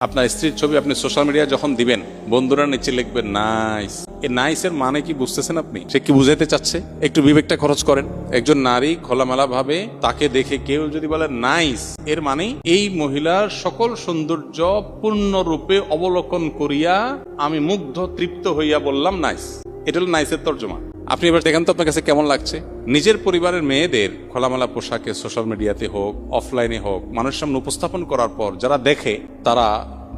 আপনার স্ত্রীর ছবি আপনি সোশ্যাল মিডিয়ায় যখন দিবেন, বন্ধুরা নিচে লিখবেন নাইস। এই নাইস এর মানে কি বুঝতেছেন আপনি? সে কি বুঝাইতে চাচ্ছে? একটু বিবেকটা খরচ করেন। একজন নারী খোলামেলা ভাবে তাকে দেখে কেউ যদি বলে নাইস, এর মানে এই মহিলার সকল সৌন্দর্য পূর্ণরূপে অবলোকন করিয়া আমি মুগ্ধ তৃপ্ত হইয়া বললাম নাইস। এটা হলো নাইসের তর্জমা। আপনি এবার দেখেন তো আপনার কাছে কেমন লাগছে। নিজের পরিবারের মেয়েদের খোলামেলা পোশাকে সোশ্যাল মিডিয়াতে হোক, অফলাইনে হোক, মানুষের সামনে উপস্থাপন করার পর যারা দেখে, তারা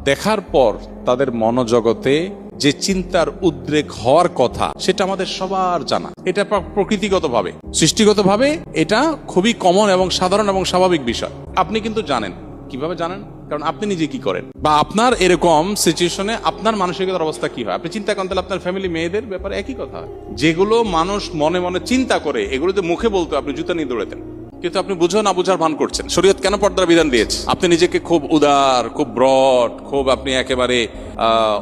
দেখার পর তাদের মনোজগতে যে চিন্তার উদ্রেক হওয়ার কথা সেটা আমাদের সবার জানা। এটা প্রকৃতিগতভাবে, সৃষ্টিগতভাবে এটা খুবই কমন এবং সাধারণ এবং স্বাভাবিক বিষয়। আপনি কিন্তু জানেন। কিভাবে জানেন? কারণ আপনি নিজে কি করেন, বা আপনার এরকম সিচুয়েশনে আপনার মানসিকতার অবস্থা কি হয় আপনি চিন্তা করেন। তাহলে আপনার ফ্যামিলি মেয়েদের ব্যাপারে একই কথা। যেগুলো মানুষ মনে মনে চিন্তা করে, এগুলো যে মুখে বলতো আপনি জুতা নিয়ে দৌড়াতেন, কিন্তু আপনি বুঝো না বুঝার ভান করছেন। শরীয়ত কেন পর্দার বিধান দিয়েছে? আপনি নিজেকে খুব উদার, খুব ব্রড, খুব আপনি একেবারে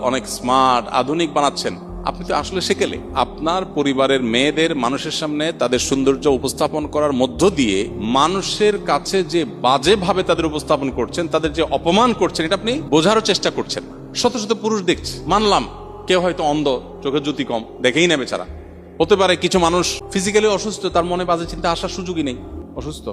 অনেক স্মার্ট, আধুনিক বানাচ্ছেন। আপনি তো আসলে সেকেলে। আপনার পরিবারের মেয়েদের মানুষের সামনে তাদের সৌন্দর্য উপস্থাপন করার মধ্য দিয়ে মানুষের কাছে যে বাজে ভাবে তাদের উপস্থাপন করছেন, তাদের যে অপমান করছেন, এটা আপনি বোঝারও চেষ্টা করছেন। শত শত পুরুষ দেখছে, মানলাম কেউ হয়তো অন্ধ, চোখের জ্যোতি কম, দেখেই নেবে ছাড়া। হতে পারে কিছু মানুষ ফিজিক্যালি অসুস্থ, তার মনে বাজে চিন্তা আসার সুযোগই নেই, অসুস্থ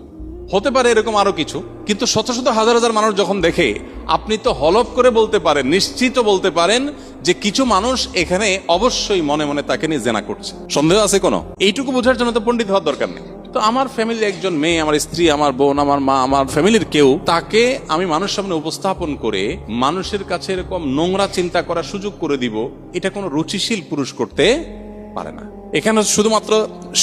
হতে পারে, এরকম আরো কিছু। কিন্তু শত শত হাজার হাজার মানুষ যখন দেখে, আপনি তো হলফ করে বলতে পারেন, নিশ্চিত বলতে পারেন যে কিছু মানুষ এখানে অবশ্যই মনে মনে তাকে নিয়ে জেনা করছে। সন্দেহ আছে কোনো? এইটুকু বোঝার জন্য তো পণ্ডিত হওয়ার দরকার নেই। তো আমার ফ্যামিলির একজন মেয়ে, আমার স্ত্রী, আমার বোন, আমার মা, আমার ফ্যামিলির কেউ, তাকে আমি মানুষের সামনে উপস্থাপন করে মানুষের কাছে এরকম নোংরা চিন্তা করার সুযোগ করে দিব, এটা কোনো রুচিশীল পুরুষ করতে পারে না। এখানে শুধুমাত্র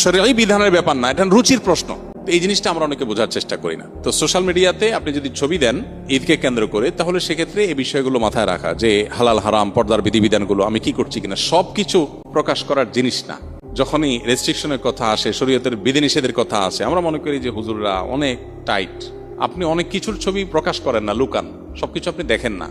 শরীয়ী বিধানের ব্যাপার না, এটা রুচির প্রশ্ন। এই জিনিসটা আমরা অনেকে বোঝার চেষ্টা করি না। তো সোশ্যাল মিডিয়াতে আপনি যদি ছবি দেন ঈদকে কেন্দ্র করে, তাহলে সেক্ষেত্রে এই বিষয়গুলো মাথায় রাখা যে হালাল হারাম, পর্দার বিধিবিধানগুলো আমি কি করছি কিনা, সবকিছু প্রকাশ করার জিনিস না। যখনই রেস্ট্রিকশনের কথা আসে, শরীয়তের বিধিনিষেধের কথা আসে, আমরা মনে করি যে হুজুররা অনেক টাইট। আপনি অনেক কিছুর ছবি প্রকাশ করেন না, লুকান, সবকিছু আপনি দেখেন না।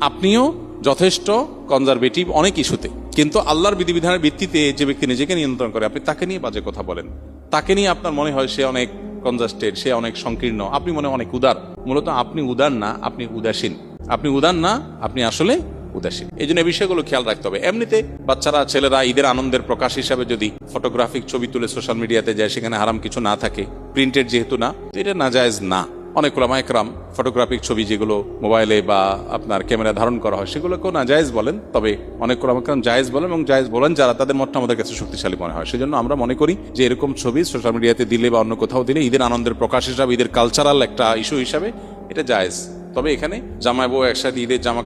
আপনিও যথেষ্ট কনজারভেটিভ অনেক ইস্যুতে, কিন্তু আল্লাহর বিধিবিধানের ভিত্তিতে যে ব্যক্তি নিজেকে নিয়ন্ত্রণ করে, আপনি তাকে নিয়ে বাজে কথা বলেন, তাকে নিয়ে আপনার মনে হয় সে অনেক কনজাস্টেড, সে অনেক সংকীর্ণ, আপনি মনে অনেক উদার। মূলত আপনি উদার না, আপনি উদাসীন। আপনি উদার না, আপনি আসলে উদাসীন। এই জন্য এই বিষয়গুলো খেয়াল রাখতে হবে। এমনিতে বাচ্চারা, ছেলেরা ঈদের আনন্দের প্রকাশ হিসাবে যদি ফটোগ্রাফিক ছবি তুলে সোশ্যাল মিডিয়াতে যায়, সেখানে হারাম কিছু না থাকে, প্রিন্টেড যেহেতু না, এটা নাজায়েজ না। অনেক ওলামা একরাম ফটোগ্রাফিক ছবি যেগুলো মোবাইলে বা আপনার ক্যামেরা ধারণ করা হয়, সেগুলোকেও নাজায়েজ বলেন। তবে অনেক ওলামা একরাম জায়েজ বলেন, এবং জায়েজ বলেন যারা, তাদের মতটা আমাদের কাছে শক্তিশালী মনে হয়। সেজন্য আমরা মনে করি যে এরকম ছবি সোশ্যাল মিডিয়াতে দিলে বা অন্য কোথাও দিলে ঈদের আনন্দের প্রকাশ হিসাবে, ঈদের কালচারাল একটা ইস্যু হিসাবে এটা জায়েজ। তবে এখানে জামাই বউ একসাথে ঈদের জামা